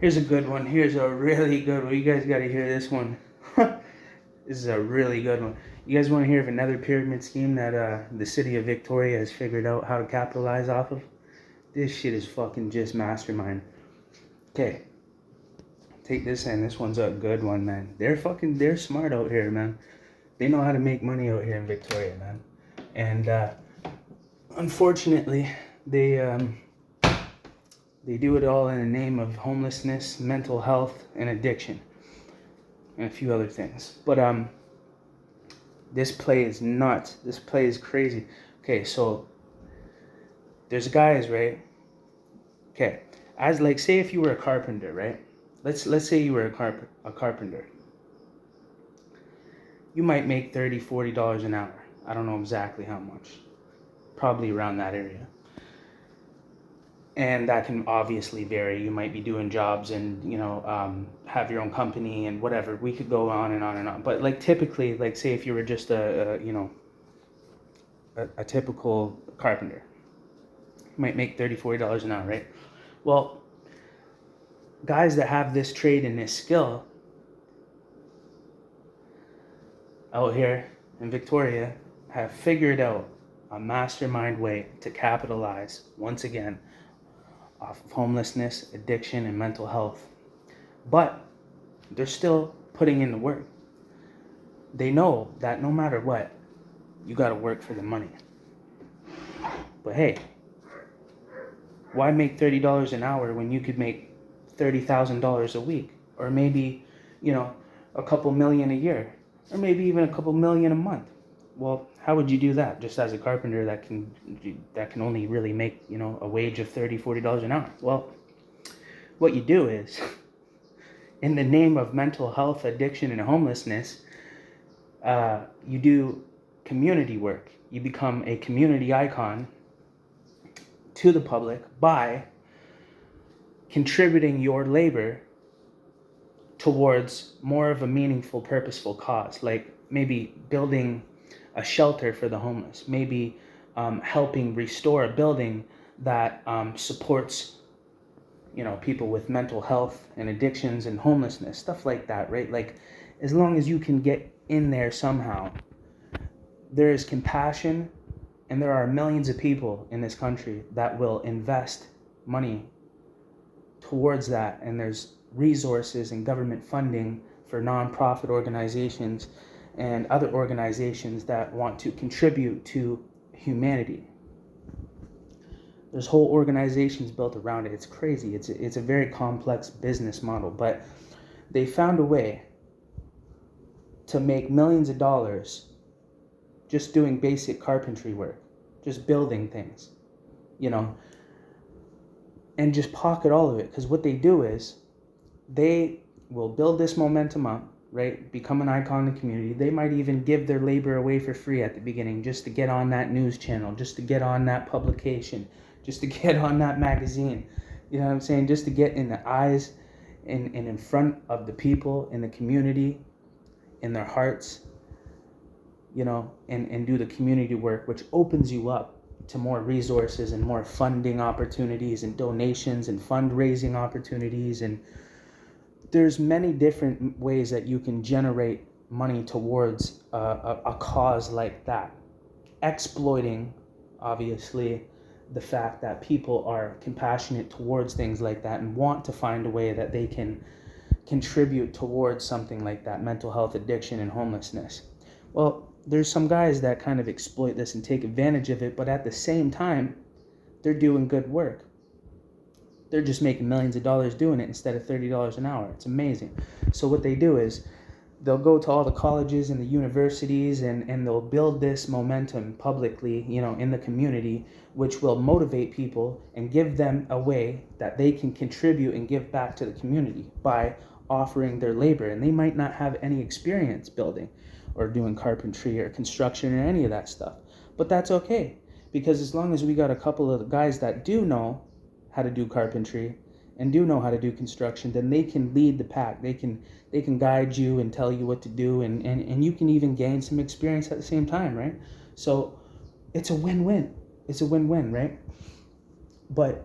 Here's a good one. Here's a really good one. You guys got to hear this one. This is a really good one. You guys want to hear of another pyramid scheme that the city of Victoria has figured out how to capitalize off of? This shit is fucking just mastermind. Okay, take this in. This one's a good one, man. They're smart out here, man. They know how to make money out here in Victoria, man. And unfortunately, they do it all in the name of homelessness, mental health, and addiction, and a few other things. But this play is nuts. This play is crazy. Okay, so there's guys, right? Okay, as like say if you were a carpenter, right? Let's say you were a carpenter. You might make $30-$40 an hour. I don't know exactly how much. Probably around that area. And that can obviously vary. You might be doing jobs and, have your own company and whatever. We could go on and on and on. But like typically, like say if you were just a typical carpenter, you might make $30-$40 an hour, right? Well, guys that have this trade and this skill out here in Victoria have figured out a mastermind way to capitalize once again off of homelessness, addiction, and mental health. But they're still putting in the work. They know that no matter what, you gotta work for the money. But hey, why make $30 an hour when you could make $30,000 a week? Or maybe, a couple million a year? Or maybe even a couple million a month? Well, how would you do that just as a carpenter that can only really make, a wage of $30-$40 an hour? Well, what you do is, in the name of mental health, addiction, and homelessness, you do community work. You become a community icon to the public by contributing your labor towards more of a meaningful, purposeful cause, like maybe building a shelter for the homeless, maybe helping restore a building that supports, people with mental health and addictions and homelessness, stuff like that, right? Like, as long as you can get in there somehow, there is compassion, and there are millions of people in this country that will invest money towards that, and there's resources and government funding for nonprofit organizations and other organizations that want to contribute to humanity. There's whole organizations built around it. It's crazy. It's a very complex business model, but they found a way to make millions of dollars just doing basic carpentry work, just building things, and just pocket all of it. Because what they do is they will build this momentum up, right? Become an icon in the community. They might even give their labor away for free at the beginning just to get on that news channel, just to get on that publication, just to get on that magazine. You know what I'm saying? Just to get in the eyes and in front of the people in the community, in their hearts, and do the community work, which opens you up to more resources and more funding opportunities and donations and fundraising opportunities. And there's many different ways that you can generate money towards a cause like that, exploiting, obviously, the fact that people are compassionate towards things like that and want to find a way that they can contribute towards something like that, mental health, addiction, and homelessness. Well, there's some guys that kind of exploit this and take advantage of it, but at the same time, they're doing good work. They're just making millions of dollars doing it instead of $30 an hour. It's amazing. So what they do is they'll go to all the colleges and the universities and they'll build this momentum publicly, in the community, which will motivate people and give them a way that they can contribute and give back to the community by offering their labor. And they might not have any experience building or doing carpentry or construction or any of that stuff. But that's okay, because as long as we got a couple of the guys that do know how to do carpentry and do know how to do construction, then they can lead the pack. They can guide you and tell you what to do, and you can even gain some experience at the same time, right? So it's a win-win. It's a win-win, right? But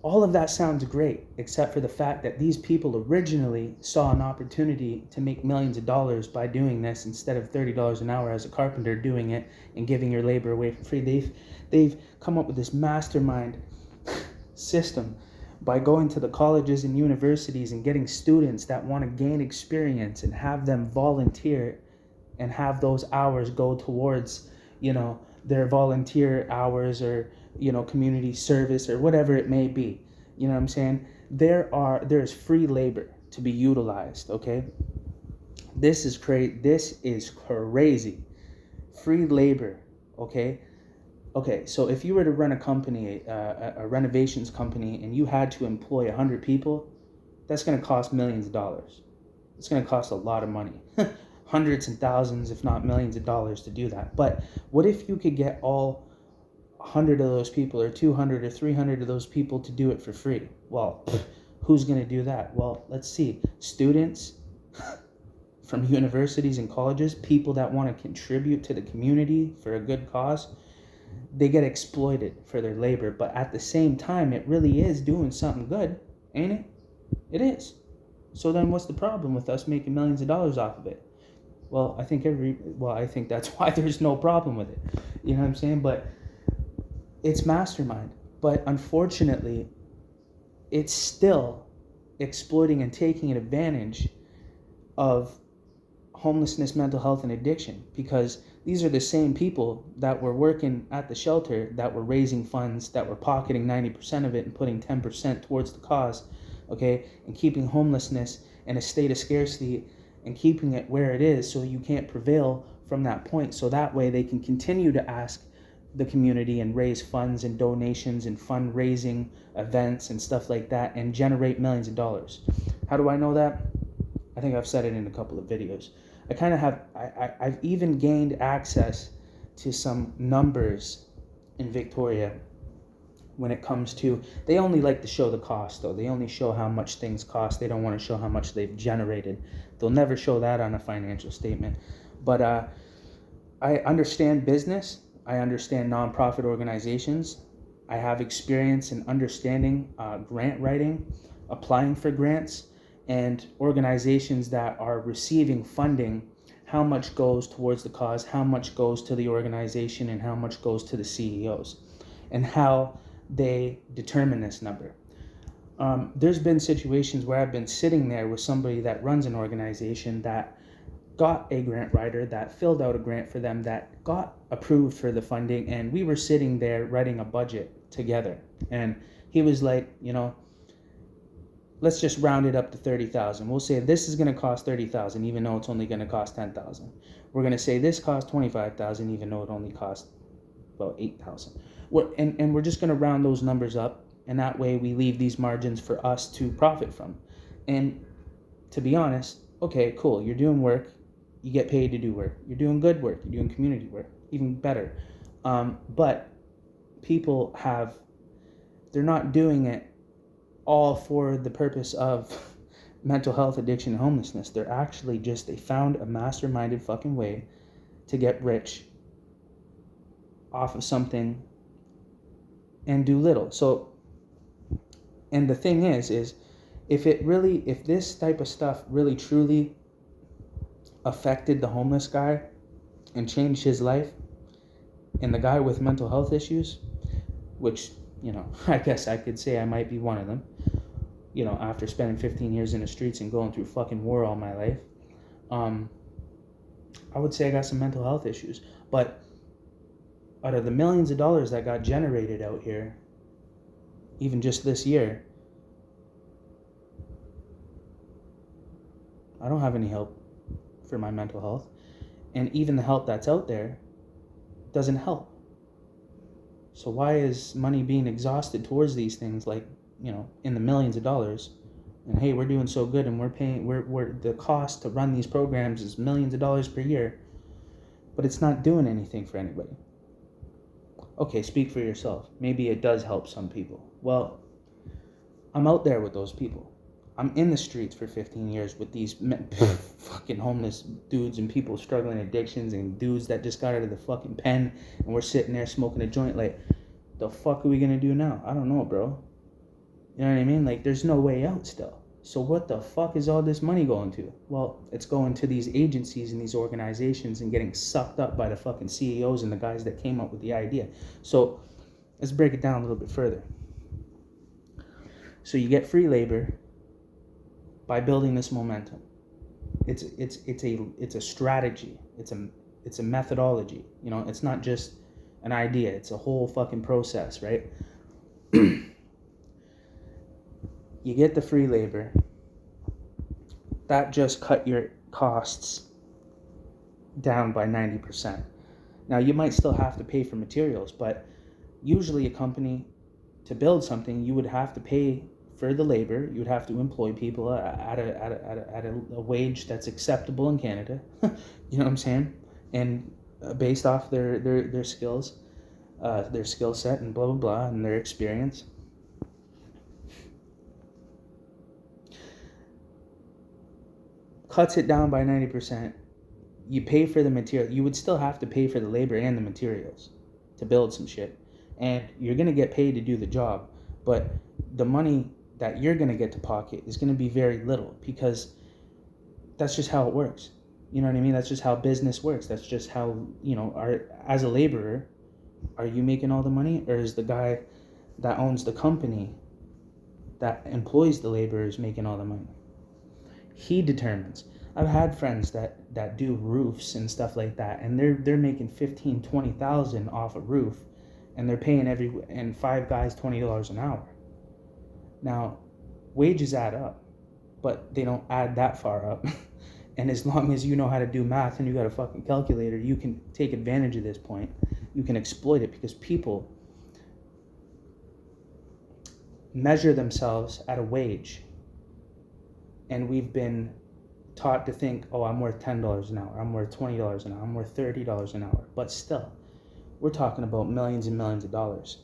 All of that sounds great, except for the fact that these people originally saw an opportunity to make millions of dollars by doing this instead of $30 an hour as a carpenter doing it and giving your labor away for free. They've come up with this mastermind system by going to the colleges and universities and getting students that want to gain experience and have them volunteer and have those hours go towards, their volunteer hours or, community service or whatever it may be. You know what I'm saying? There's free labor to be utilized, okay? This is crazy. Free labor, okay? Okay, so if you were to run a company, a renovations company, and you had to employ 100 people, that's going to cost millions of dollars. It's going to cost a lot of money. Hundreds and thousands, if not millions of dollars to do that. But what if you could get all 100 of those people or 200 or 300 of those people to do it for free? Well, who's going to do that? Well, let's see. Students from universities and colleges, people that want to contribute to the community for a good cause, they get exploited for their labor. But at the same time, it really is doing something good, ain't it? It is. So then what's the problem with us making millions of dollars off of it? Well, I think that's why there's no problem with it. You know what I'm saying? But it's mastermind. But unfortunately, it's still exploiting and taking advantage of homelessness, mental health, and addiction, because these are the same people that were working at the shelter, that were raising funds, that were pocketing 90% of it and putting 10% towards the cause, okay, and keeping homelessness in a state of scarcity and keeping it where it is so you can't prevail from that point. So that way they can continue to ask the community and raise funds and donations and fundraising events and stuff like that and generate millions of dollars. How do I know that? I think I've said it in a couple of videos. I've even gained access to some numbers in Victoria when it comes to, they only like to show the cost though. They only show how much things cost. They don't want to show how much they've generated. They'll never show that on a financial statement. But I understand business. I understand nonprofit organizations. I have experience in understanding grant writing, applying for grants, and organizations that are receiving funding, how much goes towards the cause, how much goes to the organization, and how much goes to the CEOs, and how they determine this number. There's been situations where I've been sitting there with somebody that runs an organization that got a grant writer, that filled out a grant for them, that got approved for the funding, and we were sitting there writing a budget together. And he was like, let's just round it up to 30,000. We'll say this is going to cost 30,000, even though it's only going to cost 10,000. We're going to say this costs 25,000, even though it only costs about 8,000. And we're just going to round those numbers up, and that way we leave these margins for us to profit from. And to be honest, okay, cool, you're doing work, you get paid to do work. You're doing good work, you're doing community work, even better. But people they're not doing it all for the purpose of mental health, addiction, and homelessness. They're actually they found a masterminded fucking way to get rich off of something and do little. So, and the thing is if this type of stuff really truly affected the homeless guy and changed his life, and the guy with mental health issues, which, I guess I could say I might be one of them, after spending 15 years in the streets and going through fucking war all my life, I would say I got some mental health issues. But out of the millions of dollars that got generated out here, even just this year, I don't have any help for my mental health. And even the help that's out there doesn't help. So why is money being exhausted towards these things, like, in the millions of dollars? And hey, we're doing so good, and we're the cost to run these programs is millions of dollars per year, but it's not doing anything for anybody. Okay, speak for yourself. Maybe it does help some people. Well, I'm out there with those people. I'm in the streets for 15 years with these fucking homeless dudes and people struggling addictions and dudes that just got out of the fucking pen, and we're sitting there smoking a joint like, the fuck are we gonna do now? I don't know, bro. You know what I mean? Like, there's no way out still. So what the fuck is all this money going to? Well, it's going to these agencies and these organizations and getting sucked up by the fucking CEOs and the guys that came up with the idea. So let's break it down a little bit further. So you get free labor by building this momentum. It's a strategy. It's a methodology. You know, it's not just an idea. It's a whole fucking process, right? You get the free labor. That just cut your costs down by 90%. Now, you might still have to pay for materials, but usually a company, to build something, you would have to pay for the labor. You would have to employ people at a wage that's acceptable in Canada. You know what I'm saying? And based off their skills, their skill set, and blah, blah, blah, and their experience. Cuts it down by 90%. You pay for the material. You would still have to pay for the labor and the materials to build some shit. And you're going to get paid to do the job. But the money that you're going to get to pocket is going to be very little, because that's just how it works. You know what I mean? That's just how business works. That's just how, you know, as a laborer, are you making all the money, or is the guy that owns the company that employs the laborers making all the money? He determines. I've had friends that do roofs and stuff like that, and they're making $15,000-$20,000 off a roof, and they're paying and 5 guys $20 an hour. Now, wages add up, but they don't add that far up. And as long as you know how to do math and you got a fucking calculator, you can take advantage of this point. You can exploit it, because people measure themselves at a wage. And we've been taught to think, oh, I'm worth $10 an hour, I'm worth $20 an hour, I'm worth $30 an hour. But still, we're talking about millions and millions of dollars,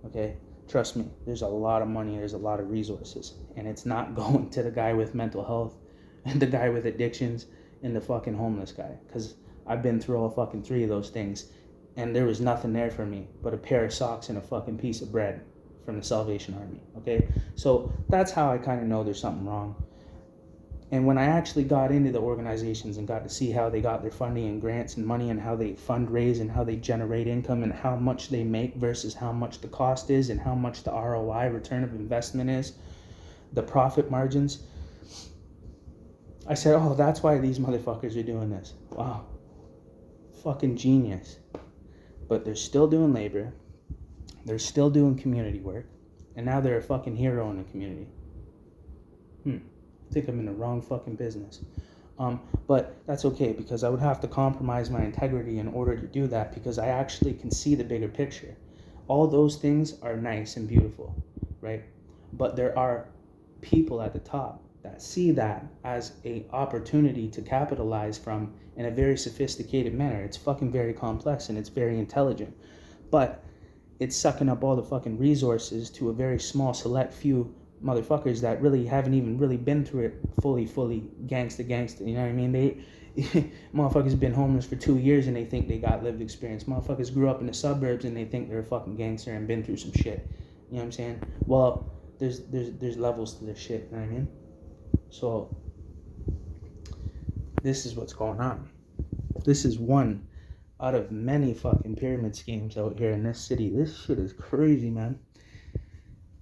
okay? Trust me, there's a lot of money, there's a lot of resources. And it's not going to the guy with mental health and the guy with addictions and the fucking homeless guy. Because I've been through all fucking 3 of those things, and there was nothing there for me but a pair of socks and a fucking piece of bread from the Salvation Army, okay? So that's how I kind of know there's something wrong. And when I actually got into the organizations and got to see how they got their funding and grants and money, and how they fundraise and how they generate income and how much they make versus how much the cost is and how much the ROI, return of investment, is, the profit margins, I said, oh, that's why these motherfuckers are doing this. Wow. Fucking genius. But they're still doing labor. They're still doing community work. And now they're a fucking hero in the community. I think I'm in the wrong fucking business. But that's okay, because I would have to compromise my integrity in order to do that, because I actually can see the bigger picture. All those things are nice and beautiful, right? But there are people at the top that see that as a opportunity to capitalize from in a very sophisticated manner. It's fucking very complex and it's very intelligent. But it's sucking up all the fucking resources to a very small select few motherfuckers that really haven't even really been through it fully gangsta, you know what I mean? They motherfuckers been homeless for 2 years and they think they got lived experience. Motherfuckers grew up in the suburbs and they think they're a fucking gangster and been through some shit. You know what I'm saying? Well, there's levels to this shit, you know what I mean? So this is what's going on. This is one out of many fucking pyramid schemes out here in this city. This shit is crazy, man.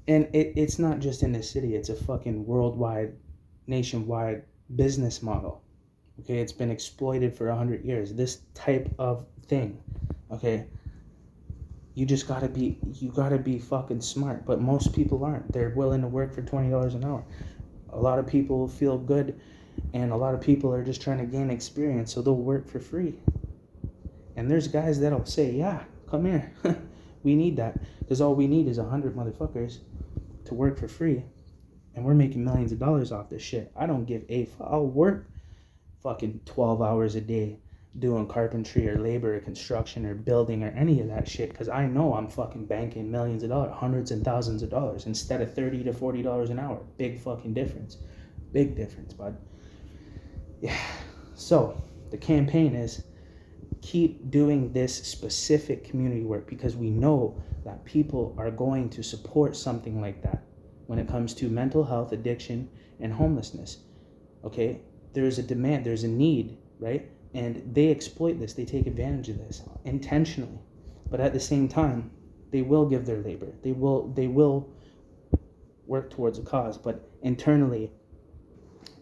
And it's not just in this city. It's a fucking worldwide, nationwide business model. Okay, it's been exploited for 100 years. This type of thing. Okay, you gotta be fucking smart. But most people aren't. They're willing to work for $20 an hour. A lot of people feel good, and a lot of people are just trying to gain experience, so they'll work for free. And there's guys that'll say, yeah, come here. We need that. Because all we need is 100 motherfuckers to work for free. And we're making millions of dollars off this shit. I don't give a fuck. I'll work fucking 12 hours a day doing carpentry or labor or construction or building or any of that shit, because I know I'm fucking banking millions of dollars, hundreds and thousands of dollars, instead of $30 to $40 an hour. Big fucking difference. Big difference, bud. Yeah. So the campaign is keep doing this specific community work, because we know that people are going to support something like that. when it comes to mental health, addiction, and homelessness. Okay? There is a demand, there's a need, right? And they exploit this, they take advantage of this intentionally. But at the same time, they will give their labor. They will work towards a cause, but internally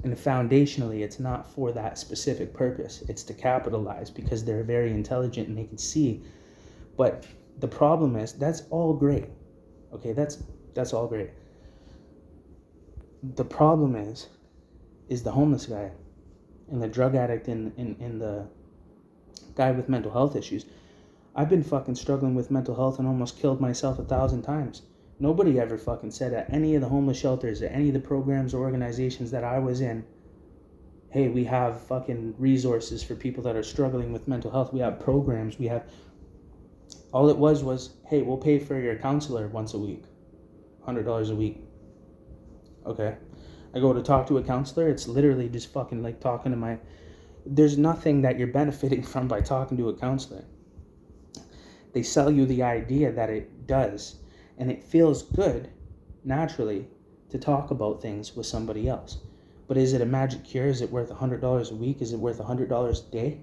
and foundationally, it's not for that specific purpose. It's to capitalize because they're very intelligent and they can see. But the problem is, that's all great. Okay, that's all great. The problem is the homeless guy and the drug addict and the guy with mental health issues. I've been fucking struggling with mental health and almost killed myself 1,000 times. Nobody ever fucking said at any of the homeless shelters or any of the programs or organizations that I was in, hey, we have fucking resources for people that are struggling with mental health. We have programs. We have... All it was, hey, we'll pay for your counselor once a week. $100 a week. Okay. I go to talk to a counselor. It's literally just fucking like talking to my... There's nothing that you're benefiting from by talking to a counselor. They sell you the idea that it does. And it feels good, naturally, to talk about things with somebody else. But is it a magic cure? Is it worth $100 a week? Is it worth $100 a day?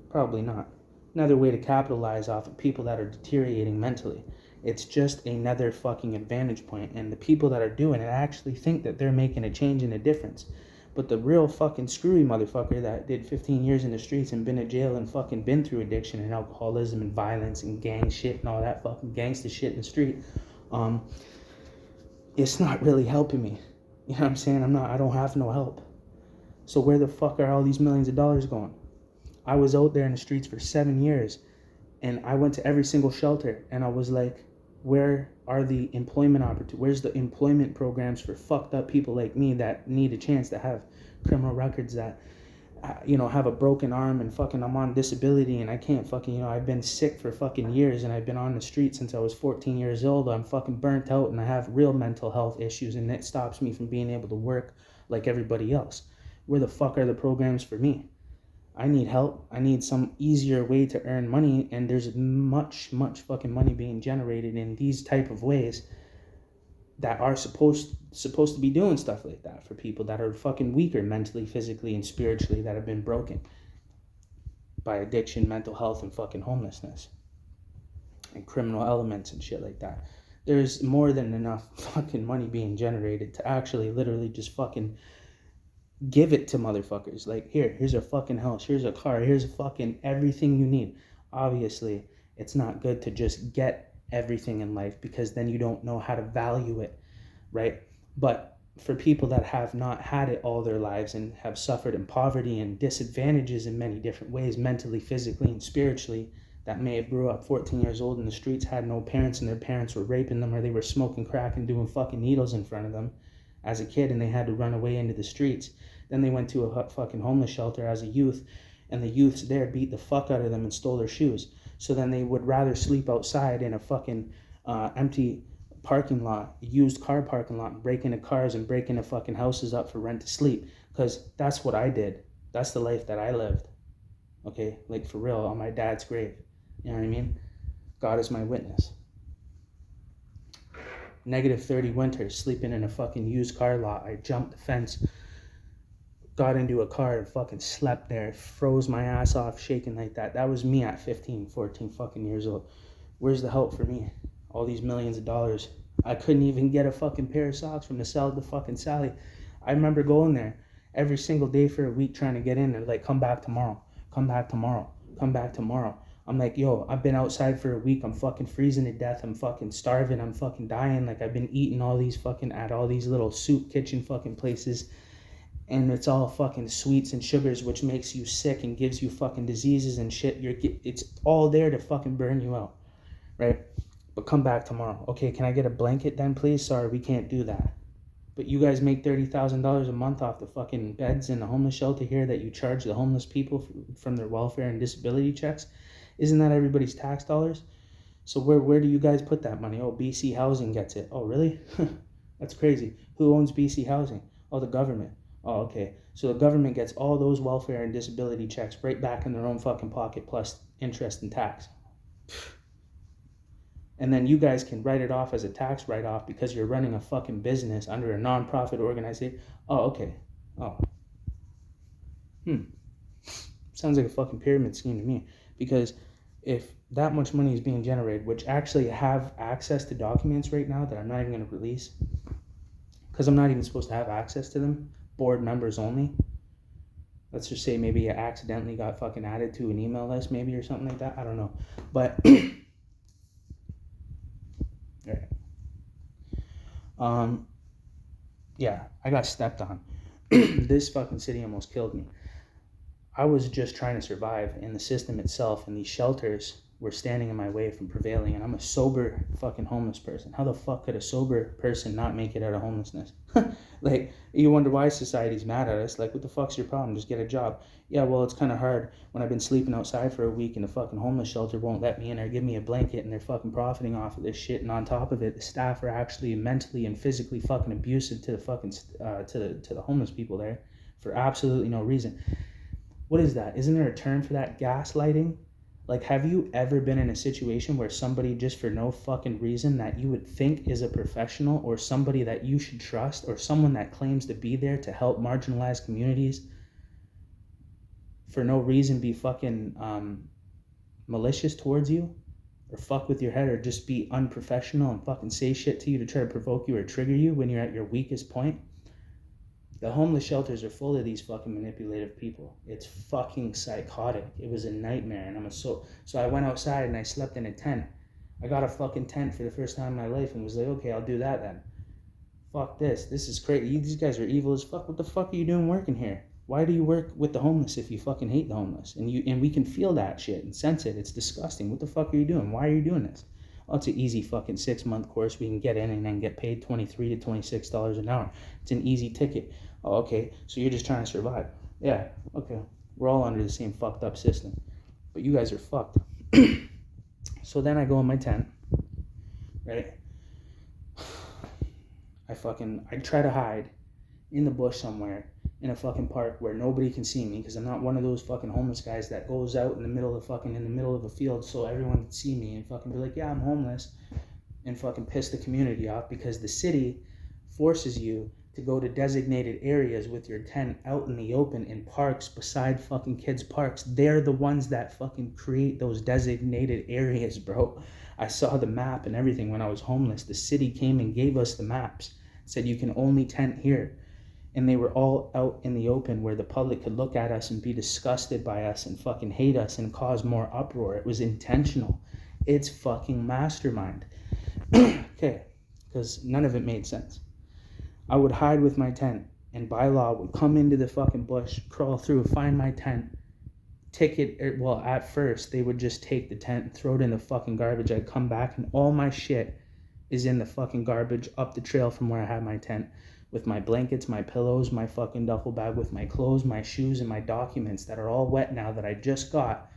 Probably not. Another way to capitalize off of people that are deteriorating mentally. It's just another fucking advantage point. And the people that are doing it actually think that they're making a change and a difference. But the real fucking screwy motherfucker that did 15 years in the streets and been in jail and fucking been through addiction and alcoholism and violence and gang shit and all that fucking gangster shit in the street, it's not really helping me. You know what I'm saying? I don't have no help. So where the fuck are all these millions of dollars going? I was out there in the streets for 7 years and I went to every single shelter and I was like, where are the employment opportunities? Where's the employment programs for fucked up people like me that need a chance to have criminal records, that, have a broken arm and fucking I'm on disability and I can't fucking, I've been sick for fucking years and I've been on the street since I was 14 years old. I'm fucking burnt out and I have real mental health issues and it stops me from being able to work like everybody else. Where the fuck are the programs for me? I need help. I need some easier way to earn money, and there's much fucking money being generated in these type of ways that are supposed to be doing stuff like that for people that are fucking weaker mentally, physically, and spiritually, that have been broken by addiction, mental health, and fucking homelessness and criminal elements and shit like that. There's more than enough fucking money being generated to actually literally just fucking give it to motherfuckers. Like, here's a fucking house, here's a car, here's a fucking everything you need. Obviously, it's not good to just get everything in life because then you don't know how to value it, right? But for people that have not had it all their lives and have suffered in poverty and disadvantages in many different ways, mentally, physically, and spiritually, that may have grew up 14 years old in the streets, had no parents, and their parents were raping them or they were smoking crack and doing fucking needles in front of them as a kid and they had to run away into the streets. Then they went to a fucking homeless shelter as a youth and the youths there beat the fuck out of them and stole their shoes. So then they would rather sleep outside in a fucking empty parking lot, used car parking lot, break into cars and break into fucking houses up for rent to sleep. Because that's what I did. That's the life that I lived. Okay? Like, for real, on my dad's grave. You know what I mean? God is my witness. -30 winters, sleeping in a fucking used car lot. I jumped the fence, got into a car and fucking slept there, froze my ass off, shaking like that. That was me at 15, 14 fucking years old. Where's the help for me? All these millions of dollars. I couldn't even get a fucking pair of socks from the cell to fucking Sally. I remember going there every single day for a week trying to get in and like, come back tomorrow, come back tomorrow, come back tomorrow. I'm like, yo, I've been outside for a week. I'm fucking freezing to death. I'm fucking starving. I'm fucking dying. Like, I've been eating all these fucking, at all these little soup kitchen fucking places. And it's all fucking sweets and sugars, which makes you sick and gives you fucking diseases and shit. It's all there to fucking burn you out, right? But come back tomorrow. Okay, can I get a blanket then, please? Sorry, we can't do that. But you guys make $30,000 a month off the fucking beds in the homeless shelter here that you charge the homeless people from their welfare and disability checks. Isn't that everybody's tax dollars? So where do you guys put that money? Oh, BC Housing gets it. Oh, really? That's crazy. Who owns BC Housing? Oh, the government. Oh, okay. So the government gets all those welfare and disability checks right back in their own fucking pocket plus interest and tax. And then you guys can write it off as a tax write-off because you're running a fucking business under a non-profit organization. Oh, okay. Oh. Sounds like a fucking pyramid scheme to me. Because if that much money is being generated, which actually have access to documents right now that I'm not even going to release, because I'm not even supposed to have access to them, board members only. Let's just say maybe I accidentally got fucking added to an email list maybe or something like that. I don't know. But yeah, I got stepped on. This fucking city almost killed me. I was just trying to survive, and the system itself and these shelters were standing in my way from prevailing, and I'm a sober fucking homeless person. How the fuck could a sober person not make it out of homelessness? Like, you wonder why society's mad at us. Like, what the fuck's your problem? Just get a job. Yeah, well, it's kind of hard when I've been sleeping outside for a week and the fucking homeless shelter won't let me in or give me a blanket, and they're fucking profiting off of this shit. And on top of it, the staff are actually mentally and physically fucking abusive to the fucking to the homeless people there for absolutely no reason. What is that? Isn't there a term for that? Gaslighting? Like, have you ever been in a situation where somebody, just for no fucking reason that you would think is a professional or somebody that you should trust or someone that claims to be there to help marginalized communities, for no reason be fucking malicious towards you or fuck with your head or just be unprofessional and fucking say shit to you to try to provoke you or trigger you when you're at your weakest point? The homeless shelters are full of these fucking manipulative people. It's fucking psychotic. It was a nightmare, and so I went outside and I slept in a tent. I got a fucking tent for the first time in my life and was like, okay, I'll do that then. Fuck this. This is crazy. These guys are evil as fuck. What the fuck are you doing working here? Why do you work with the homeless if you fucking hate the homeless? And we can feel that shit and sense it. It's disgusting. What the fuck are you doing? Why are you doing this? Oh, it's an easy fucking 6-month course. We can get in and then get paid $23 to $26 an hour. It's an easy ticket. Oh, okay, so you're just trying to survive. Yeah, okay. We're all under the same fucked up system. But you guys are fucked. So then I go in my tent, right? I try to hide in the bush somewhere in a fucking park where nobody can see me, because I'm not one of those fucking homeless guys that goes out in the middle of a field so everyone can see me and fucking be like, yeah, I'm homeless, and fucking piss the community off, because the city forces you to go to designated areas with your tent out in the open in parks beside fucking kids' parks. They're the ones that fucking create those designated areas, bro. I saw the map and everything when I was homeless. The city came and gave us the maps, said you can only tent here. And they were all out in the open where the public could look at us and be disgusted by us and fucking hate us and cause more uproar. It was intentional. It's fucking mastermind. Okay, because none of it made sense. I would hide with my tent, and by law would come into the fucking bush, crawl through, find my tent, take it. Well, at first they would just take the tent and throw it in the fucking garbage. I'd come back and all my shit is in the fucking garbage up the trail from where I had my tent, with my blankets, my pillows, my fucking duffel bag with my clothes, my shoes, and my documents that are all wet now that I just got,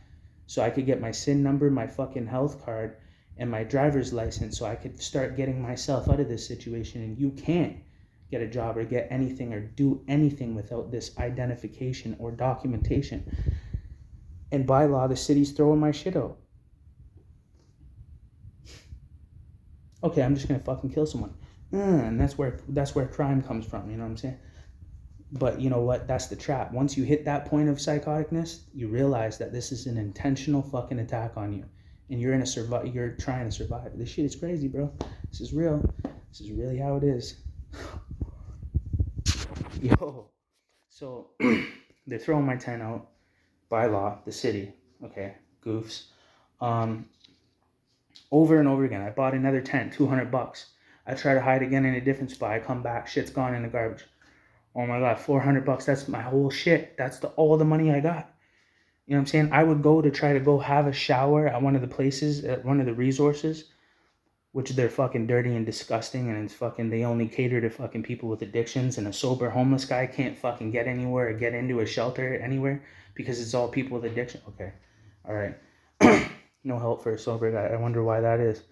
so I could get my SIN number, my fucking health card, and my driver's license, so I could start getting myself out of this situation. And you can't get a job or get anything or do anything without this identification or documentation. And by law, the city's throwing my shit out. Okay, I'm just gonna fucking kill someone. And that's where crime comes from, you know what I'm saying? But you know what? That's the trap. Once you hit that point of psychoticness, you realize that this is an intentional fucking attack on you. And you're trying to survive. This shit is crazy, bro. This is real. This is really how it is. Yo, so they're throwing my tent out by law, the city. Okay, goofs. Over and over again. I bought another tent, $200. I try to hide again in a different spot. I come back, shit's gone in the garbage. Oh my god, $400. That's my whole shit. That's all the money I got. You know what I'm saying? I would go to try to go have a shower at one of the places, at one of the resources, which they're fucking dirty and disgusting, and it's fucking, they only cater to fucking people with addictions, and a sober homeless guy can't fucking get anywhere or get into a shelter anywhere because it's all people with addiction. Okay, all right. No help for a sober guy. I wonder why that is.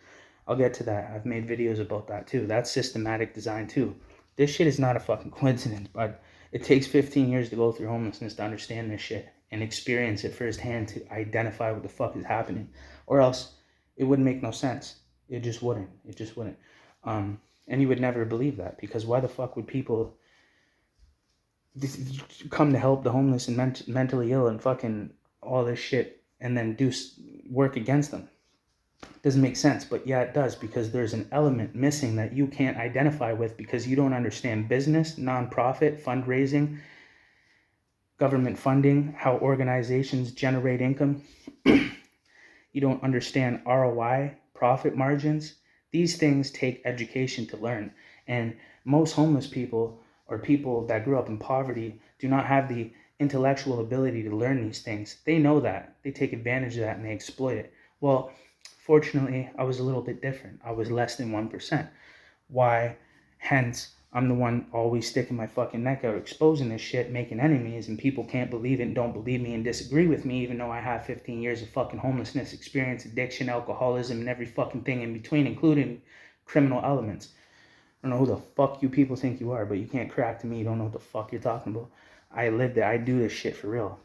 I'll get to that. I've made videos about that too. That's systematic design too. This shit is not a fucking coincidence, but it takes 15 years to go through homelessness to understand this shit and experience it firsthand to identify what the fuck is happening, or else it wouldn't make no sense. It just wouldn't. It just wouldn't. And you would never believe that, because why the fuck would people come to help the homeless and mentally ill and fucking all this shit and then do work against them? It doesn't make sense, but yeah, it does, because there's an element missing that you can't identify with because you don't understand business, nonprofit, fundraising, government funding, how organizations generate income. You don't understand ROI, profit margins. These things take education to learn. And most homeless people or people that grew up in poverty do not have the intellectual ability to learn these things. They know that. They take advantage of that and they exploit it. Well, fortunately, I was a little bit different. I was less than 1%. Why? Hence, I'm the one always sticking my fucking neck out, exposing this shit, making enemies, and people can't believe it and don't believe me and disagree with me, even though I have 15 years of fucking homelessness experience, addiction, alcoholism, and every fucking thing in between, including criminal elements. I don't know who the fuck you people think you are, but you can't crack to me. You don't know what the fuck you're talking about. I lived it. I do this shit for real.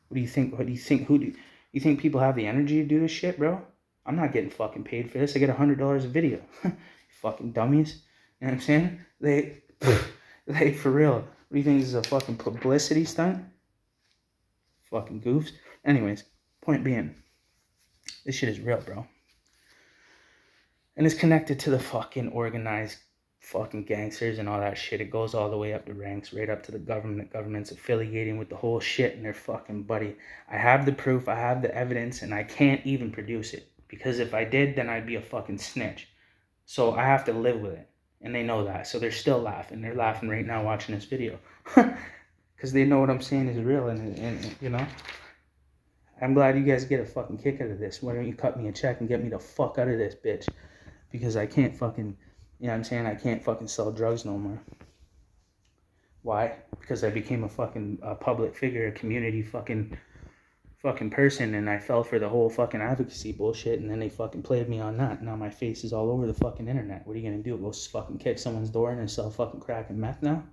What do you think? What do you think? You think people have the energy to do this shit, bro? I'm not getting fucking paid for this. I get $100 a video. Fucking dummies. You know what I'm saying? They for real. What do you think, this is a fucking publicity stunt? Fucking goofs. Anyways, point being, this shit is real, bro. And it's connected to the fucking organized fucking gangsters and all that shit. It goes all the way up the ranks, right up to the government. Government's affiliating with the whole shit and their fucking buddy. I have the proof, I have the evidence, and I can't even produce it. Because if I did, then I'd be a fucking snitch. So I have to live with it. And they know that. So they're still laughing. They're laughing right now watching this video. Because they know what I'm saying is real. And, you know, I'm glad you guys get a fucking kick out of this. Why don't you cut me a check and get me the fuck out of this, bitch? Because I can't fucking, you know what I'm saying? I can't fucking sell drugs no more. Why? Because I became a fucking public figure, a community fucking person, and I fell for the whole fucking advocacy bullshit, and then they fucking played me on that. Now my face is all over the fucking internet. What are you gonna do? Go fucking kick someone's door and sell fucking crack and meth now?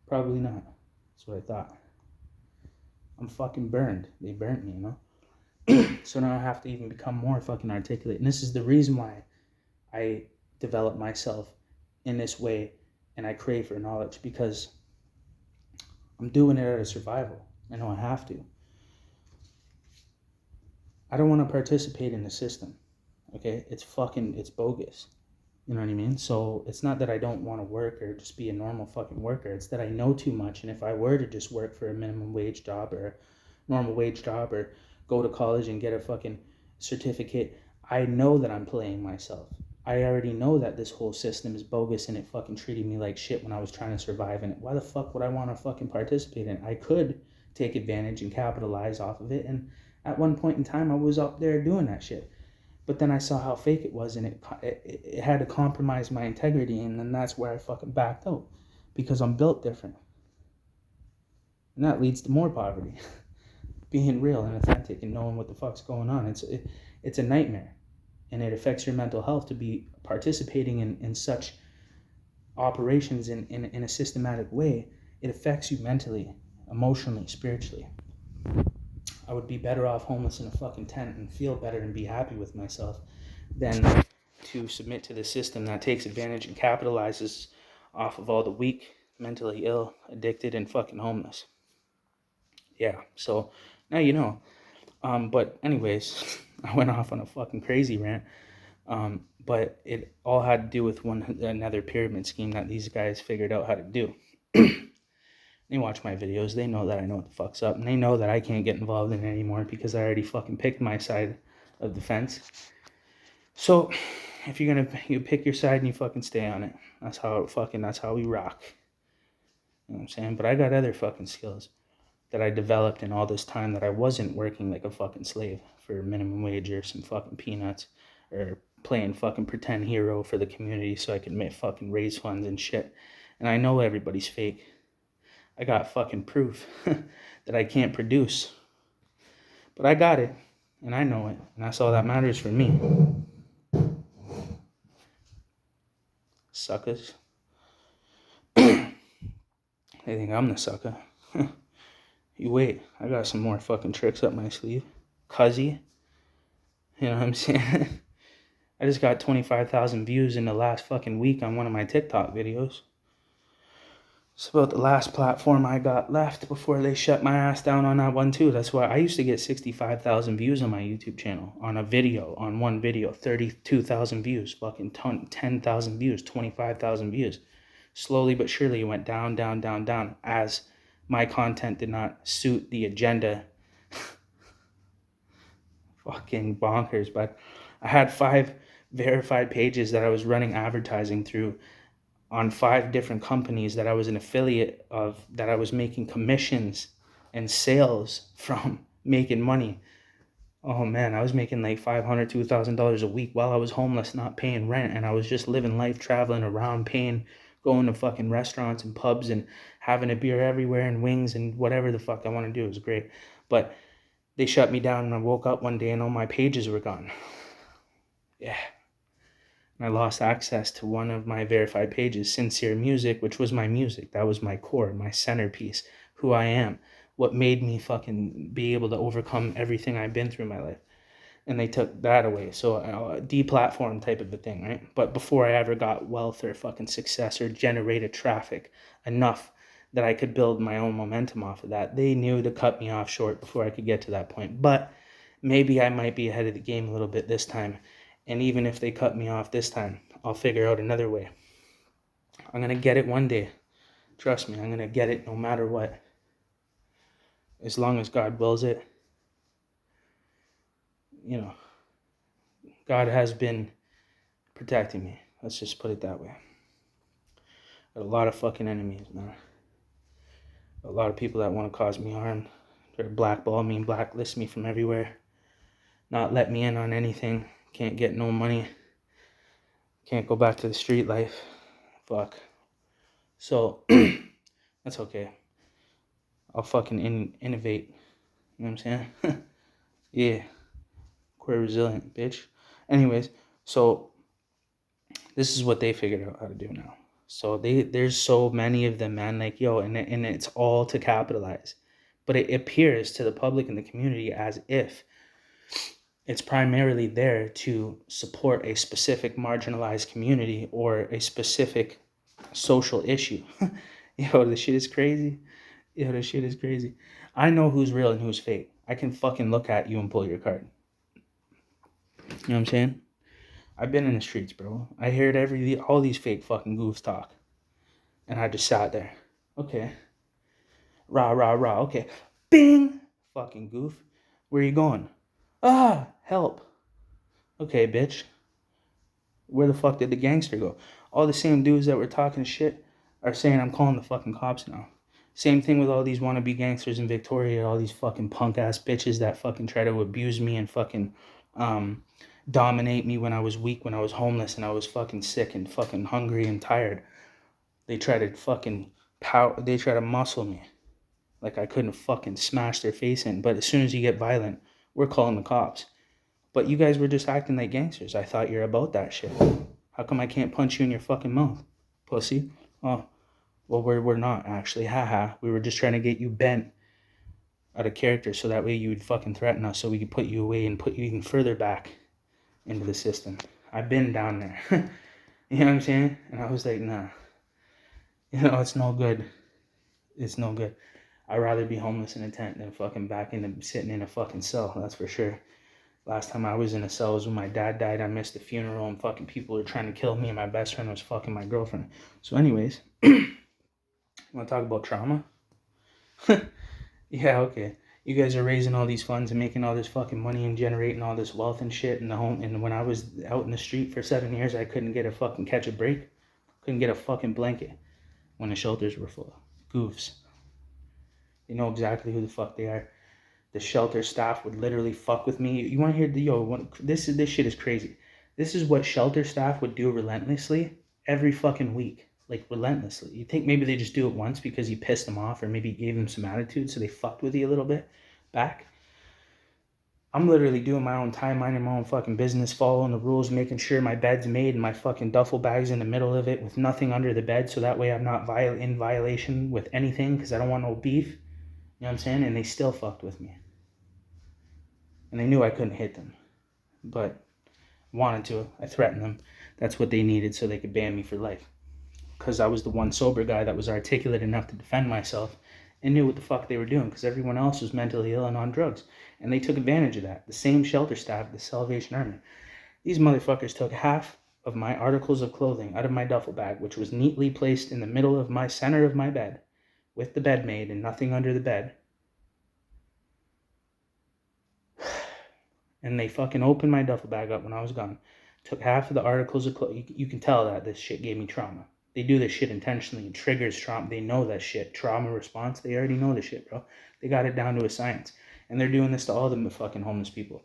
Probably not. That's what I thought. I'm fucking burned. They burnt me, you know? So now I have to even become more fucking articulate. And this is the reason why I develop myself in this way and I crave for knowledge, because I'm doing it out of survival. I know I have to. I don't want to participate in the system. Okay? It's bogus. You know what I mean? So it's not that I don't want to work or just be a normal fucking worker. It's that I know too much. And if I were to just work for a minimum wage job or a normal wage job or go to college and get a fucking certificate, I know that I'm playing myself. I already know that this whole system is bogus and it fucking treated me like shit when I was trying to survive in it. Why the fuck would I want to fucking participate in it? I could take advantage and capitalize off of it. And at one point in time, I was up there doing that shit. But then I saw how fake it was, and it had to compromise my integrity, and then that's where I fucking backed out, because I'm built different. And that leads to more poverty. Being real and authentic and knowing what the fuck's going on. It's a nightmare, and it affects your mental health to be participating in such operations in a systematic way. It affects you mentally, emotionally, spiritually. I would be better off homeless in a fucking tent and feel better and be happy with myself than to submit to the system that takes advantage and capitalizes off of all the weak, mentally ill, addicted, and fucking homeless. Yeah, so now you know. But anyways, I went off on a fucking crazy rant. But it all had to do with another pyramid scheme that these guys figured out how to do. They watch my videos. They know that I know what the fuck's up. And they know that I can't get involved in it anymore because I already fucking picked my side of the fence. So, if you're gonna, you pick your side and you fucking stay on it. That's how we rock. You know what I'm saying? But I got other fucking skills that I developed in all this time that I wasn't working like a fucking slave for a minimum wage or some fucking peanuts or playing fucking pretend hero for the community so I could fucking raise funds and shit. And I know everybody's fake. I got fucking proof that I can't produce. But I got it, and I know it, and that's all that matters for me. Suckers. They think I'm the sucker. You wait, I got some more fucking tricks up my sleeve. Cuzzy. You know what I'm saying? I just got 25,000 views in the last fucking week on one of my TikTok videos. It's about the last platform I got left before they shut my ass down on that one too. That's why I used to get 65,000 views on my YouTube channel on a video, on one video, 32,000 views, fucking 10,000 views, 25,000 views. Slowly but surely it went down, down, down, down as my content did not suit the agenda. Fucking bonkers. But I had 5 verified pages that I was running advertising through on 5 different companies that I was an affiliate of, that I was making commissions and sales from, making money. Oh man, I was making like $500 to $1,000 a week while I was homeless, not paying rent, and I was just living life, traveling around, going to fucking restaurants and pubs and having a beer everywhere and wings and whatever the fuck I want to do. It was great. But they shut me down and I woke up one day and all my pages were gone. Yeah. I lost access to one of my verified pages, Sincere Music, which was my music. That was my core, my centerpiece, who I am, what made me fucking be able to overcome everything I've been through in my life. And they took that away. So a deplatform type of a thing, right? But before I ever got wealth or fucking success or generated traffic enough that I could build my own momentum off of that, they knew to cut me off short before I could get to that point. But maybe I might be ahead of the game a little bit this time. And even if they cut me off this time, I'll figure out another way. I'm going to get it one day. Trust me, I'm going to get it no matter what. As long as God wills it. You know, God has been protecting me. Let's just put it that way. Got a lot of fucking enemies, man. A lot of people that want to cause me harm. Try to blackball me and blacklist me from everywhere. Not let me in on anything. Can't get no money. Can't go back to the street life. Fuck. So, that's okay. I'll fucking innovate. You know what I'm saying? Yeah. Queer resilient, bitch. Anyways, so this is what they figured out how to do now. So there's so many of them, man. Like, yo, and it's all to capitalize. But it appears to the public and the community as if it's primarily there to support a specific marginalized community or a specific social issue. Yo, this shit is crazy. I know who's real and who's fake. I can fucking look at you and pull your card. You know what I'm saying? I've been in the streets, bro. I heard all these fake fucking goofs talk. And I just sat there. Okay. Rah, rah, rah. Okay. Bing! Fucking goof. Where you going? Ah, help. Okay, bitch. Where the fuck did the gangster go? All the same dudes that were talking shit are saying I'm calling the fucking cops now. Same thing with all these wannabe gangsters in Victoria, all these fucking punk ass bitches that fucking try to abuse me and fucking dominate me when I was weak, when I was homeless and I was fucking sick and fucking hungry and tired. They try to fucking they try to muscle me like I couldn't fucking smash their face in. But as soon as you get violent, we're calling the cops. But you guys were just acting like gangsters. I thought you're about that shit. How come I can't punch you in your fucking mouth, pussy? Oh, well, we're not actually. Haha. We were just trying to get you bent out of character so that way you would fucking threaten us so we could put you away and put you even further back into the system. I've been down there. You know what I'm saying? And I was like, nah. You know, it's no good. It's no good. I'd rather be homeless in a tent than fucking sitting in a fucking cell. That's for sure. Last time I was in a cell was when my dad died. I missed the funeral and fucking people were trying to kill me and my best friend was fucking my girlfriend. So anyways, you want to talk about trauma? Yeah, okay. You guys are raising all these funds and making all this fucking money and generating all this wealth and shit in the home. And when I was out in the street for 7 years, I couldn't get a fucking catch a break. Couldn't get a fucking blanket when the shelters were full. Goofs. They know exactly who the fuck they are. The shelter staff would literally fuck with me. You want to hear this shit is crazy. This is what shelter staff would do relentlessly every fucking week. Like relentlessly. You think maybe they just do it once because you pissed them off or maybe gave them some attitude so they fucked with you a little bit back. I'm literally doing my own time, minding my own fucking business, following the rules, making sure my bed's made and my fucking duffel bag's in the middle of it with nothing under the bed so that way I'm not in violation with anything because I don't want no beef. You know what I'm saying? And they still fucked with me. And they knew I couldn't hit them. but wanted to. I threatened them. That's what they needed so they could ban me for life. Because I was the one sober guy that was articulate enough to defend myself and knew what the fuck they were doing, because everyone else was mentally ill and on drugs. And they took advantage of that. The same shelter staff, the Salvation Army. These motherfuckers took half of my articles of clothing out of my duffel bag, which was neatly placed in the middle of my center of my bed, with the bed made and nothing under the bed. And they fucking opened my duffel bag up when I was gone. Took half of the articles of clothing. You can tell that this shit gave me trauma. They do this shit intentionally. It triggers trauma. They know that shit. Trauma response. They already know this shit, bro. They got it down to a science. And they're doing this to all the fucking homeless people.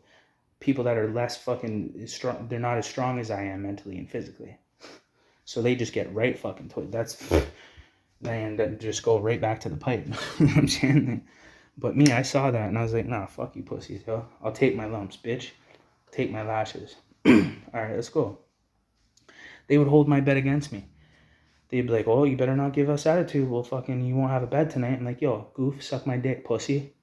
People that are less fucking strong. They're not as strong as I am mentally and physically. So they just get right fucking to it. That's... Then just go right back to the pipe. You know what I'm saying? But me, I saw that and I was like, nah, fuck you pussies, yo. I'll take my lumps, bitch. Take my lashes. Alright, let's go. They would hold my bed against me. They'd be like, oh, you better not give us attitude. Well, fucking, you won't have a bed tonight. I'm like, yo, goof, suck my dick, pussy.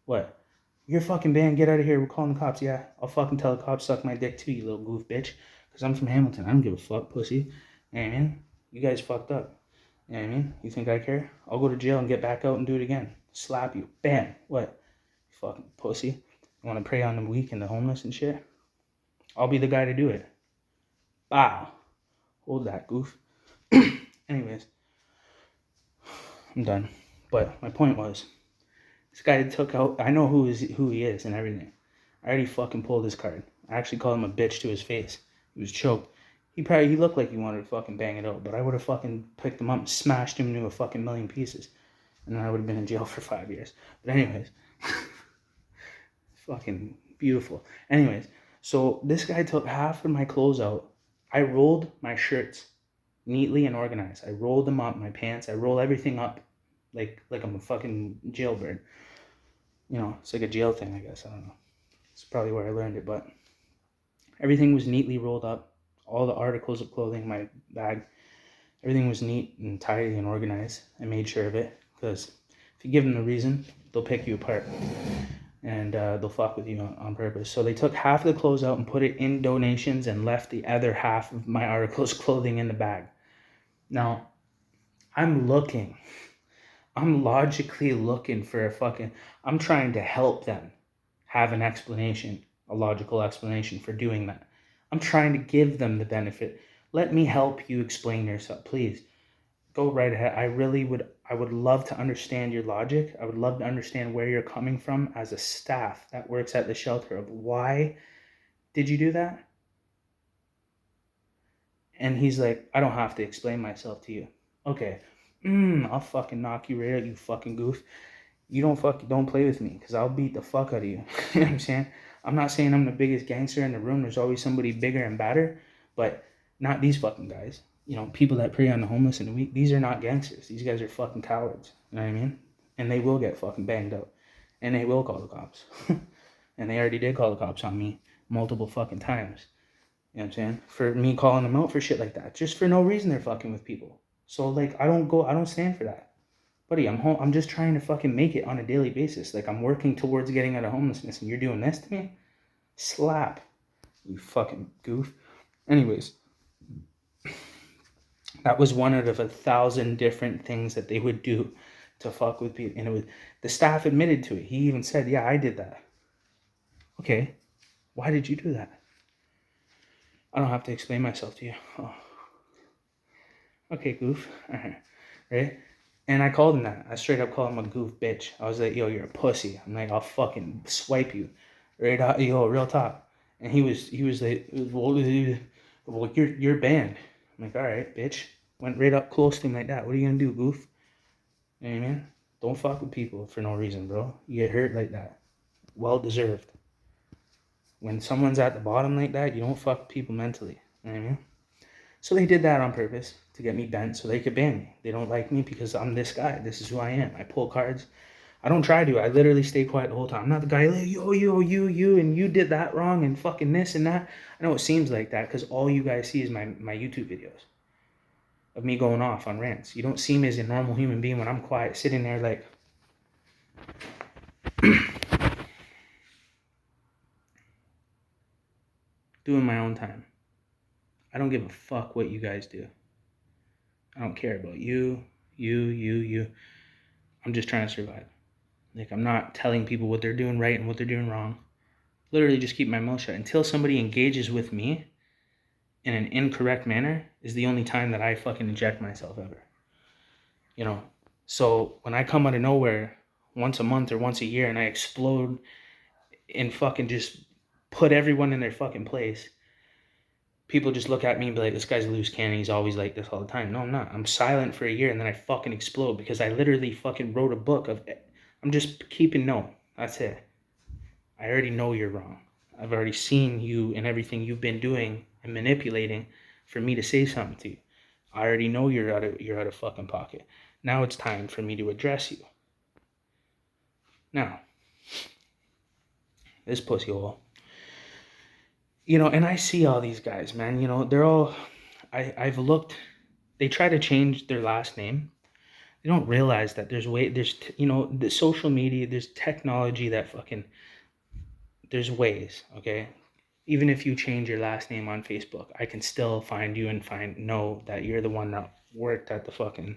What? You're fucking banned. Get out of here. We're calling the cops. Yeah, I'll fucking tell the cops suck my dick too, you little goof bitch. Because I'm from Hamilton. I don't give a fuck, pussy. You know what I mean? You guys fucked up. You know what I mean? You think I care? I'll go to jail and get back out and do it again. Slap you. Bam. What? You fucking pussy. You want to prey on the weak and the homeless and shit? I'll be the guy to do it. Bow. Hold that, goof. Anyways. I'm done. But my point was, this guy took out... I know who he is and everything. I already fucking pulled his card. I actually called him a bitch to his face. He was choked. He looked like he wanted to fucking bang it out, but I would have fucking picked him up and smashed him into a fucking million pieces. And then I would have been in jail for 5 years. But anyways. Fucking beautiful. Anyways, so this guy took half of my clothes out. I rolled my shirts neatly and organized. I rolled them up, my pants. I roll everything up like I'm a fucking jailbird. You know, it's like a jail thing, I guess. I don't know. It's probably where I learned it, but everything was neatly rolled up. All the articles of clothing, my bag, everything was neat and tidy and organized. I made sure of it, because if you give them the reason, they'll pick you apart. And they'll fuck with you on purpose. So they took half of the clothes out and put it in donations and left the other half of my articles of clothing in the bag. Now, I'm logically looking for I'm trying to help them have an explanation, a logical explanation for doing that. I'm trying to give them the benefit. Let me help you explain yourself, please. Go right ahead. I would love to understand your logic. I would love to understand where you're coming from as a staff that works at the shelter of why did you do that? And he's like, I don't have to explain myself to you. Okay. I'll fucking knock you right out, you fucking goof. You don't play with me, because I'll beat the fuck out of you. You know what I'm saying? I'm not saying I'm the biggest gangster in the room. There's always somebody bigger and badder, but not these fucking guys. You know, people that prey on the homeless and the weak, these are not gangsters. These guys are fucking cowards. You know what I mean? And they will get fucking banged out. And they will call the cops. And they already did call the cops on me multiple fucking times. You know what I'm saying? For me calling them out for shit like that. Just for no reason they're fucking with people. So, like, I don't stand for that. Buddy, I'm just trying to fucking make it on a daily basis. Like, I'm working towards getting out of homelessness, and you're doing this to me? Slap. You fucking goof. Anyways. That was one out of 1,000 different things that they would do to fuck with people. And the staff admitted to it. He even said, yeah, I did that. Okay. Why did you do that? I don't have to explain myself to you. Oh. Okay, goof. All right. Right? And I called him that. I straight up called him a goof bitch. I was like, yo, you're a pussy. I'm like, I'll fucking swipe you. Right out, yo, real talk. And he was like, well, you're banned. I'm like, all right, bitch. Went right up close to him like that. What are you gonna do, goof? You know what I mean? Don't fuck with people for no reason, bro. You get hurt like that. Well deserved. When someone's at the bottom like that, you don't fuck with people mentally. You know what I mean? So they did that on purpose to get me bent so they could ban me. They don't like me because I'm this guy. This is who I am. I pull cards. I don't try to. I literally stay quiet the whole time. I'm not the guy like, yo, you, and you did that wrong and fucking this and that. I know it seems like that because all you guys see is my YouTube videos of me going off on rants. You don't see me as a normal human being when I'm quiet, sitting there like... doing my own time. I don't give a fuck what you guys do. I don't care about you. I'm just trying to survive. Like, I'm not telling people what they're doing right and what they're doing wrong. Literally just keep my mouth shut. Until somebody engages with me in an incorrect manner is the only time that I fucking inject myself ever. You know? So when I come out of nowhere once a month or once a year and I explode and fucking just put everyone in their fucking place, people just look at me and be like, this guy's a loose cannon, he's always like this all the time. No, I'm not. I'm silent for a year and then I fucking explode because I literally fucking wrote a book of, I'm just keeping no. That's it. I already know you're wrong. I've already seen you and everything you've been doing and manipulating for me to say something to you. I already know you're out of fucking pocket. Now it's time for me to address you. Now, this pussy hole. You know, and I see all these guys, man. You know, they're all, I've looked, they try to change their last name. They don't realize that there's the social media, there's technology that fucking, there's ways, okay? Even if you change your last name on Facebook, I can still find you and know that you're the one that worked at the fucking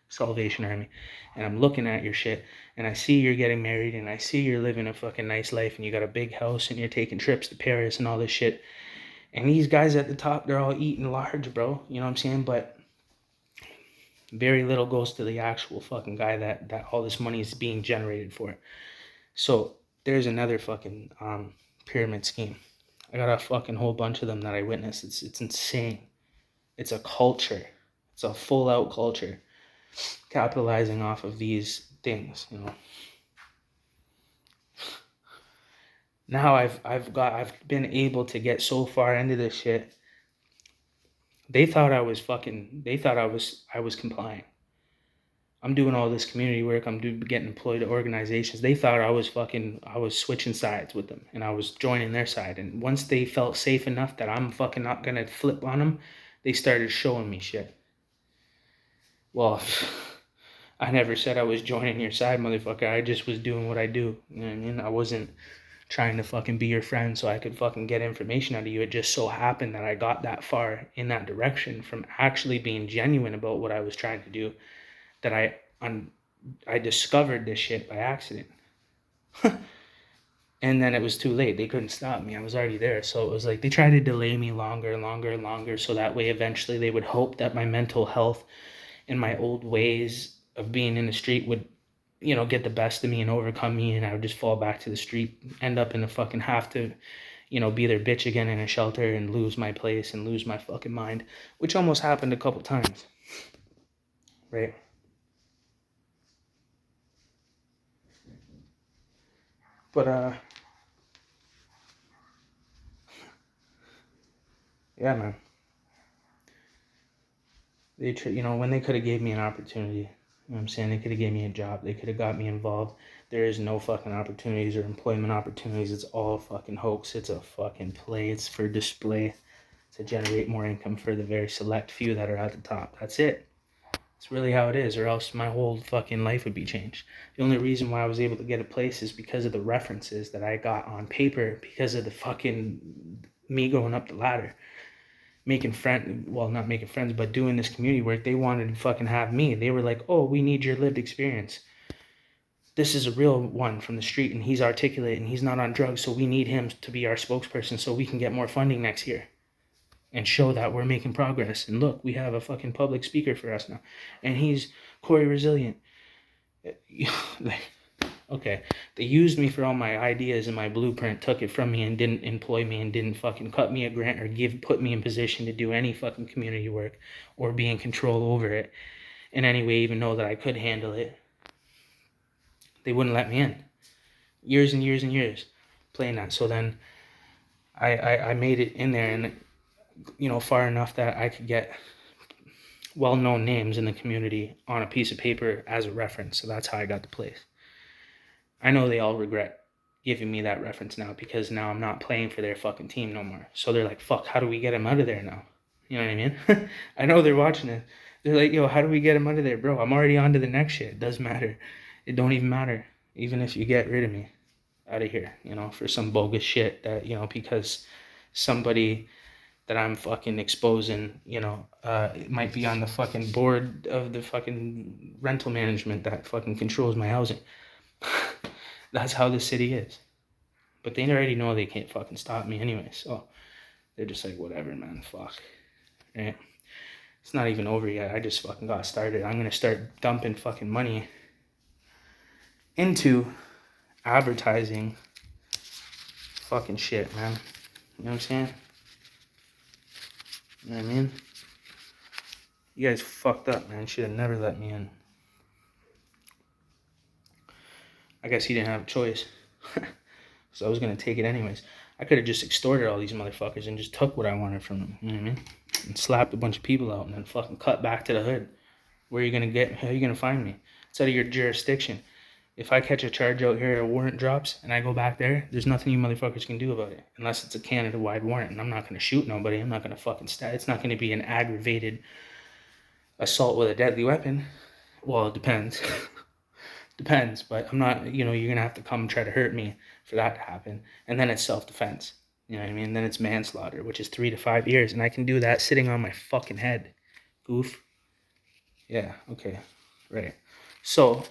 Salvation Army. And I'm looking at your shit and I see you're getting married and I see you're living a fucking nice life and you got a big house and you're taking trips to Paris and all this shit. And these guys at the top, they're all eating large, bro. You know what I'm saying? But very little goes to the actual fucking guy that all this money is being generated for. So there's another fucking pyramid scheme. I got a fucking whole bunch of them that I witnessed. It's insane. It's a culture. It's a full out culture capitalizing off of these things, you know. Now I've been able to get so far into this shit. They thought I was complying. I'm doing all this community work. I'm getting employed at organizations. They thought I was switching sides with them and I was joining their side. And once they felt safe enough that I'm fucking not going to flip on them, they started showing me shit. Well, I never said I was joining your side, motherfucker. I just was doing what I do. You know what I mean? I wasn't trying to fucking be your friend so I could fucking get information out of you. It just so happened that I got that far in that direction from actually being genuine about what I was trying to do, that I discovered this shit by accident. And then it was too late. They couldn't stop me. I was already there. So it was like they tried to delay me longer, so that way eventually they would hope that my mental health and my old ways of being in the street would, you know, get the best of me and overcome me, and I would just fall back to the street, end up in a fucking have to, you know, be their bitch again in a shelter and lose my place and lose my fucking mind, which almost happened a couple times. Right? But yeah, man. When they could have gave me an opportunity, you know what I'm saying? They could have gave me a job. They could have got me involved. There is no fucking opportunities or employment opportunities. It's all fucking hoax. It's a fucking play. It's for display to generate more income for the very select few that are at the top. That's it. It's really how it is, or else my whole fucking life would be changed. The only reason why I was able to get a place is because of the references that I got on paper, because of the fucking me going up the ladder. Not making friends, but doing this community work. They wanted to fucking have me. They were like, oh, we need your lived experience. This is a real one from the street, and he's articulate, and he's not on drugs, so we need him to be our spokesperson so we can get more funding next year and show that we're making progress. And look, we have a fucking public speaker for us now, and he's Corey Resilient. Okay, they used me for all my ideas and my blueprint, took it from me and didn't employ me and didn't fucking cut me a grant or put me in position to do any fucking community work or be in control over it in any way, even though that I could handle it. They wouldn't let me in. Years and years and years playing that. So then I made it in there, and, you know, far enough that I could get well-known names in the community on a piece of paper as a reference. So that's how I got the place. I know they all regret giving me that reference now, because now I'm not playing for their fucking team no more. So they're like, fuck, how do we get him out of there now? You know what I mean? I know they're watching it. They're like, yo, how do we get him out of there? Bro, I'm already on to the next shit. It doesn't matter. It don't even matter. Even if you get rid of me out of here, you know, for some bogus shit that, you know, because somebody that I'm fucking exposing, it might be on the fucking board of the fucking rental management that fucking controls my housing. That's how the city is. But they already know they can't fucking stop me anyway, so they're just like, whatever, man, fuck. Right? It's not even over yet. I just fucking got started. I'm gonna start dumping fucking money into advertising fucking shit, man. You know what I'm saying? You know what I mean? You guys fucked up, man. Should have never let me in. I guess he didn't have a choice. So I was gonna take it anyways. I could have just extorted all these motherfuckers and just took what I wanted from them. You know what I mean? And slapped a bunch of people out and then fucking cut back to the hood. Where are you gonna get? How are you gonna find me? It's out of your jurisdiction. If I catch a charge out here, a warrant drops, and I go back there, there's nothing you motherfuckers can do about it. Unless it's a Canada-wide warrant, and I'm not going to shoot nobody. I'm not going to fucking it's not going to be an aggravated assault with a deadly weapon. Well, it depends. Depends, but I'm not, you're going to have to come and try to hurt me for that to happen. And then it's self-defense. You know what I mean? Then it's manslaughter, which is 3 to 5 years, and I can do that sitting on my fucking head. Goof. Yeah, okay. Right. So,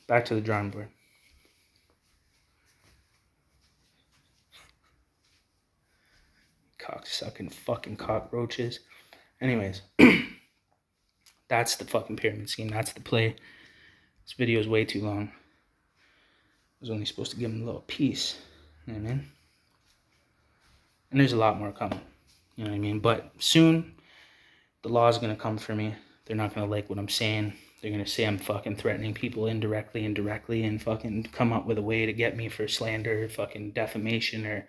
back to the drawing board. Cocksucking fucking cockroaches. Anyways, that's the fucking pyramid scheme. That's the play. This video is way too long. I was only supposed to give him a little piece. You know what I mean? And there's a lot more coming. You know what I mean? But soon, the law is going to come for me. They're not going to like what I'm saying. They're going to say I'm fucking threatening people indirectly, and fucking come up with a way to get me for slander, fucking defamation, or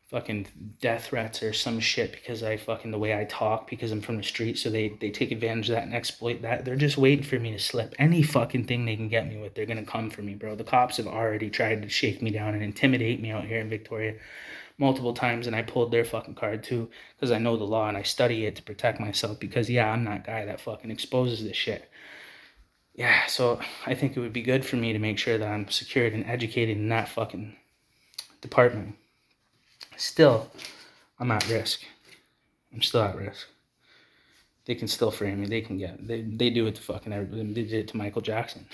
fucking death threats or some shit because I fucking, the way I talk, because I'm from the street, so they take advantage of that and exploit that. They're just waiting for me to slip. Any fucking thing they can get me with, they're going to come for me, bro. The cops have already tried to shake me down and intimidate me out here in Victoria multiple times, and I pulled their fucking card too because I know the law and I study it to protect myself because, yeah, I'm that guy that fucking exposes this shit. Yeah, so I think it would be good for me to make sure that I'm secured and educated in that fucking department. Still, I'm at risk. I'm still at risk. They can still frame me. They can they do it to fucking everybody. They did it to Michael Jackson.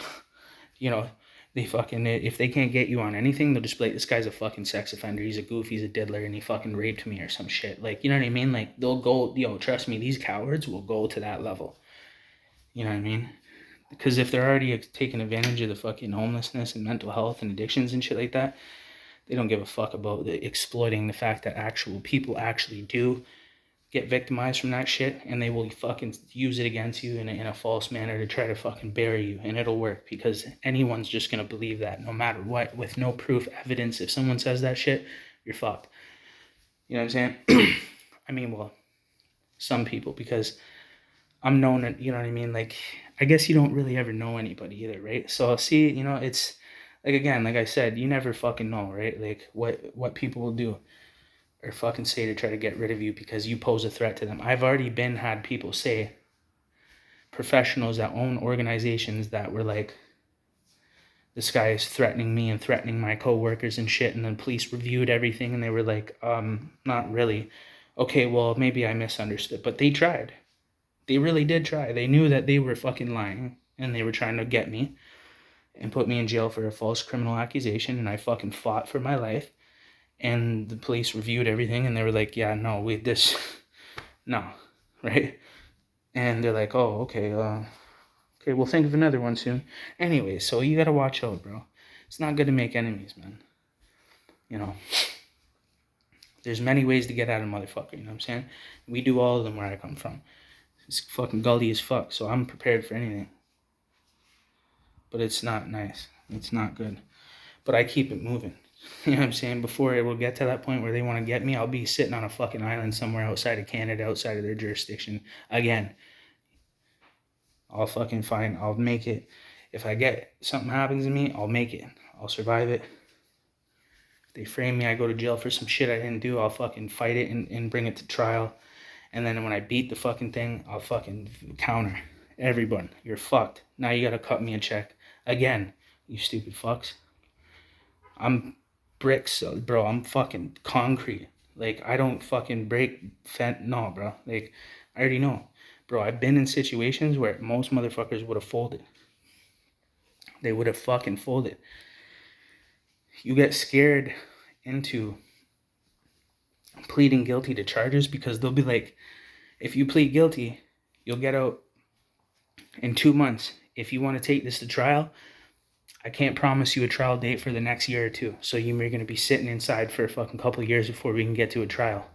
They fucking, if they can't get you on anything, they'll just be like, this guy's a fucking sex offender. He's a goof. He's a diddler, and he fucking raped me or some shit. Like, you know what I mean? Like, they'll go, trust me, these cowards will go to that level. You know what I mean? Because if they're already taking advantage of the fucking homelessness and mental health and addictions and shit like that, they don't give a fuck about exploiting the fact that actual people actually do get victimized from that shit, and they will fucking use it against you in a false manner to try to fucking bury you, and it'll work because anyone's just going to believe that no matter what, with no proof, evidence. If someone says that shit, you're fucked. You know what I'm saying? I mean, well, some people, because I'm known, you know what I mean? Like, I guess you don't really ever know anybody either, right? So, see, it's, like, again, like I said, you never fucking know, right? Like, what people will do or fucking say to try to get rid of you because you pose a threat to them. I've already had people say, professionals that own organizations that were like, this guy is threatening me and threatening my coworkers and shit, and then police reviewed everything and they were like, not really. Okay, well, maybe I misunderstood, but they tried. They really did try. They knew that they were fucking lying and they were trying to get me and put me in jail for a false criminal accusation, and I fucking fought for my life. And the police reviewed everything, and they were like, yeah, no, no, right? And they're like, oh, okay, we'll think of another one soon. Anyway, so you gotta watch out, bro. It's not good to make enemies, man. There's many ways to get at a motherfucker, you know what I'm saying? We do all of them where I come from. It's fucking gully as fuck, so I'm prepared for anything. But it's not nice. It's not good. But I keep it moving. You know what I'm saying? Before it will get to that point where they want to get me, I'll be sitting on a fucking island somewhere outside of Canada, outside of their jurisdiction. Again, I'll fucking find, I'll make it. If something happens to me, I'll make it. I'll survive it. If they frame me, I go to jail for some shit I didn't do, I'll fucking fight it and bring it to trial. And then when I beat the fucking thing, I'll fucking counter. Everyone, you're fucked. Now you gotta cut me a check. Again, you stupid fucks. I'm bricks, bro. I'm fucking concrete. Like, I don't fucking break no, bro. Like, I already know. Bro, I've been in situations where most motherfuckers would have folded. They would have fucking folded. You get scared into pleading guilty to charges because they'll be like, if you plead guilty, you'll get out in 2 months. If you want to take this to trial, I can't promise you a trial date for the next year or two. So you're going to be sitting inside for a fucking couple of years before we can get to a trial.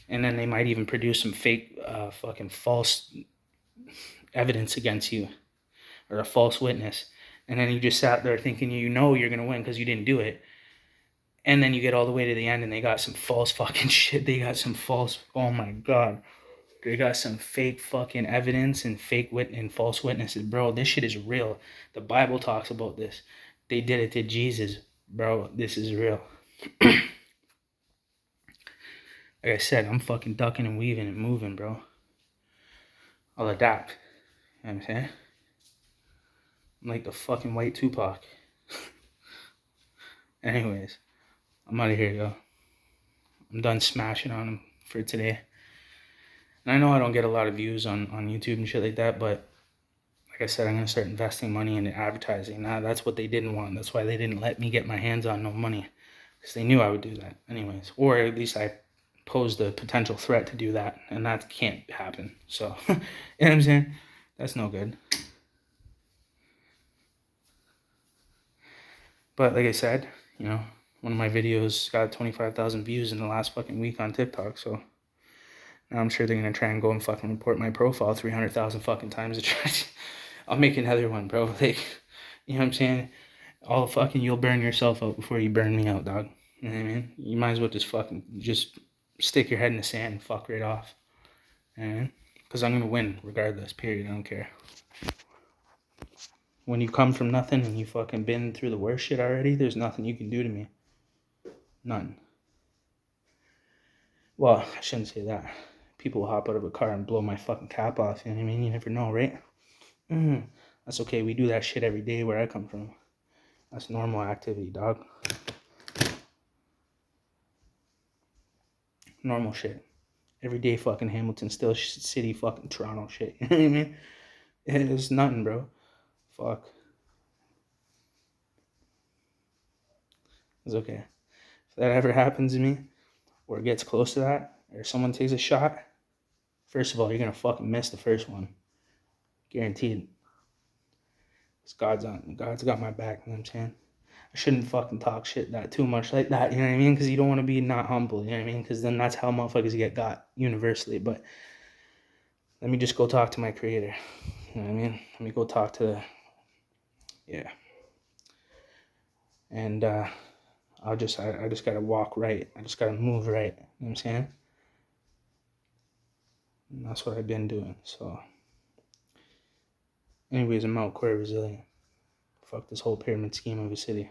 And then they might even produce some fake fucking false evidence against you or a false witness. And then you just sat there thinking you know you're going to win because you didn't do it. And then you get all the way to the end and they got some false fucking shit. They got some false, oh my God. They got some fake fucking evidence and false witnesses. Bro, this shit is real. The Bible talks about this. They did it to Jesus. Bro, this is real. Like I said, I'm fucking ducking and weaving and moving, bro. I'll adapt. You know what I'm saying? I'm like the fucking white Tupac. Anyways, I'm out of here, yo. I'm done smashing on him for today. And I know I don't get a lot of views on YouTube and shit like that, but like I said, I'm going to start investing money into advertising. Now, that's what they didn't want. That's why they didn't let me get my hands on no money. Because they knew I would do that anyways. Or at least I posed a potential threat to do that. And that can't happen. So, you know what I'm saying? That's no good. But like I said, you know, one of my videos got 25,000 views in the last fucking week on TikTok. So now I'm sure they're going to try and go and fucking report my profile 300,000 fucking times to try. I'll make another one, bro. Like, you know what I'm saying? All fucking, you'll burn yourself out before you burn me out, dog. You know what I mean? You might as well just stick your head in the sand and fuck right off. You know what I mean? Because I'm going to win regardless, period. I don't care. When you come from nothing and you fucking been through the worst shit already, there's nothing you can do to me. None. Well, I shouldn't say that. People will hop out of a car and blow my fucking cap off. You know what I mean? You never know, right? That's okay. We do that shit every day where I come from. That's normal activity, dog. Normal shit. Everyday fucking Hamilton, still city, fucking Toronto shit. You know what I mean? It's nothing, bro. Fuck. It's okay. If that ever happens to me, or it gets close to that, or someone takes a shot, first of all, you're gonna fucking miss the first one. Guaranteed. Because God's got my back, you know what I'm saying? I shouldn't fucking talk shit that too much like that, you know what I mean? Because you don't want to be not humble, you know what I mean? Because then that's how motherfuckers get got universally. But let me just go talk to my creator, you know what I mean? Let me go talk to yeah. And I just gotta walk right. I just gotta move right, you know what I'm saying? And that's what I've been doing, so. Anyways, I'm out, quite resilient. Fuck this whole pyramid scheme of a city.